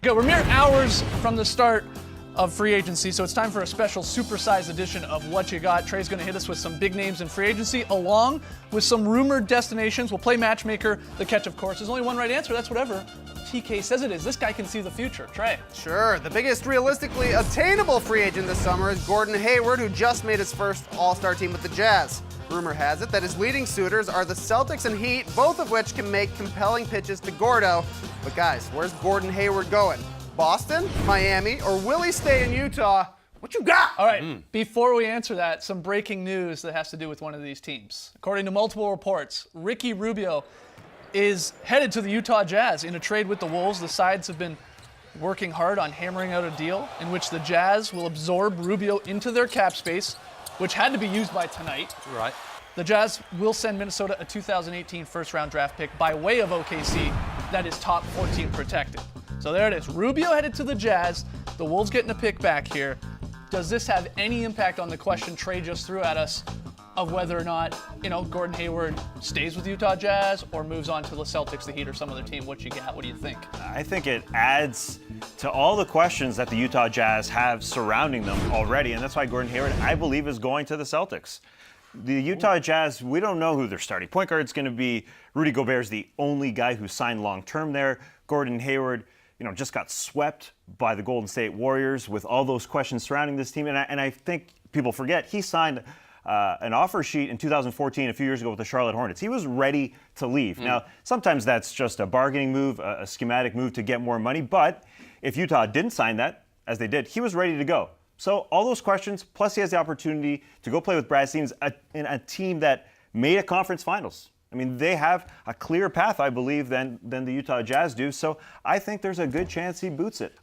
Good, we're mere hours from the start of free agency, so it's time for a special supersized edition of What You Got. Trey's going to hit us with some big names in free agency, along with some rumored destinations. We'll play matchmaker, the catch, of course. There's only one right answer. That's whatever TK says it is. This guy can see the future. Trey. Sure. The biggest realistically attainable free agent this summer is Gordon Hayward, who just made his first All-Star team with the Jazz. Rumor has it that his leading suitors are the Celtics and Heat, both of which can make compelling pitches to Gordo. But guys, where's Gordon Hayward going? Boston, Miami, or will he stay in Utah? What you got? All right, before we answer that, some breaking news that has to do with one of these teams. According to multiple reports, Ricky Rubio is headed to the Utah Jazz in a trade with the Wolves. The sides have been working hard on hammering out a deal in which the Jazz will absorb Rubio into their cap space, which had to be used by tonight. Right. The Jazz will send Minnesota a 2018 first-round draft pick by way of OKC that is top 14 protected. So there it is. Rubio headed to the Jazz. The Wolves getting a pick back here. Does this have any impact on the question Trey just threw at us of whether or not, Gordon Hayward stays with Utah Jazz or moves on to the Celtics, the Heat, or some other team? What you got? What do you think? I think it adds to all the questions that the Utah Jazz have surrounding them already, and that's why Gordon Hayward, I believe, is going to the Celtics. The Utah Jazz, we don't know who their starting point guard is going to be. Rudy Gobert's the only guy who signed long-term there. Gordon Hayward, just got swept by the Golden State Warriors with all those questions surrounding this team. And I think people forget he signed an offer sheet in 2014, a few years ago, with the Charlotte Hornets. He was ready to leave. Now, sometimes that's just a bargaining move, a schematic move to get more money. But if Utah didn't sign that, as they did, he was ready to go. So all those questions, plus he has the opportunity to go play with Brad Stevens in a team that made a conference finals. I mean, they have a clearer path, I believe, than the Utah Jazz do. So I think there's a good chance he boots it.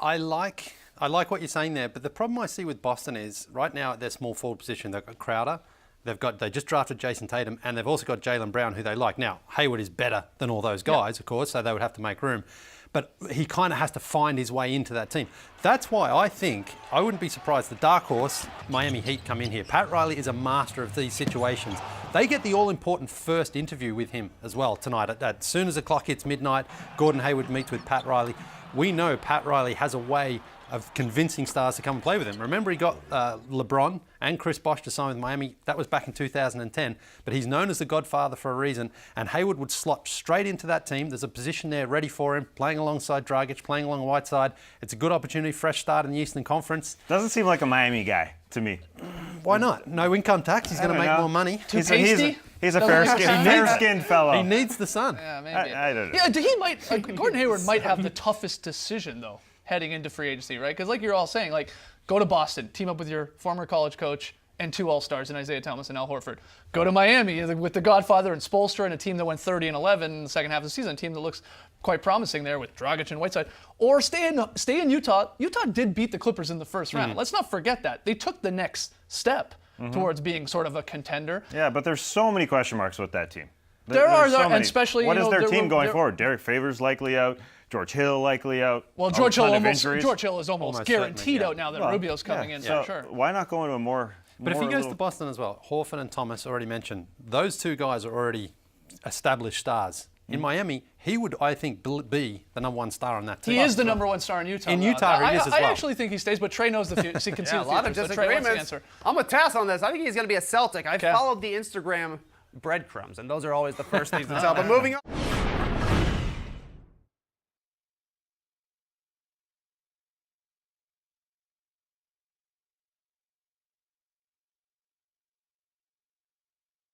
I like what you're saying there, but the problem I see with Boston is right now at their small forward position, they've got Crowder, they just drafted Jason Tatum, and they've also got Jaylen Brown, who they like. Now, Hayward is better than all those guys, of course, so they would have to make room. But he kind of has to find his way into that team. That's why I wouldn't be surprised the dark horse, Miami Heat, come in here. Pat Riley is a master of these situations. They get the all-important first interview with him as well tonight. As soon as the clock hits midnight, Gordon Hayward meets with Pat Riley. We know Pat Riley has a way of convincing stars to come and play with him. Remember, he got LeBron and Chris Bosh to sign with Miami. That was back in 2010. But he's known as the Godfather for a reason. And Hayward would slot straight into that team. There's a position there ready for him, playing alongside Dragic, playing along Whiteside. It's a good opportunity, fresh start in the Eastern Conference. Doesn't seem like a Miami guy to me. Why not? No income tax. He's going to make more money. Too tasty? He's a fair-skinned fellow. He needs the sun. Yeah, maybe. I don't know. Yeah, Gordon Hayward might have the toughest decision, though, heading into free agency, right? Because like you're all saying, go to Boston, team up with your former college coach and two All-Stars in Isaiah Thomas and Al Horford. Go to Miami with the Godfather and Spoelstra and a team that went 30-11 in the second half of the season, a team that looks quite promising there with Dragic and Whiteside. Or stay in Utah. Utah did beat the Clippers in the first round. Let's not forget that. They took the next step towards being sort of a contender. Yeah, but there's so many question marks with that team. And especially, what is their team going forward? Derek Favors likely out. George Hill likely out. Well, George Hill is almost guaranteed out now that Rubio's coming in. So for sure. Why not go into a more? But if he goes to Boston as well, Horford and Thomas already mentioned, those two guys are already established stars. In Miami, he would, I think, be the number one star on that team. He is the number one star in Utah. In Utah, he is as well. I actually think he stays, but Trey knows the future. He can see the future. A lot of disagreements. I'm with Tass on this. I think he's going to be a Celtic. I followed the Instagram breadcrumbs, and those are always the first things to tell. But moving on.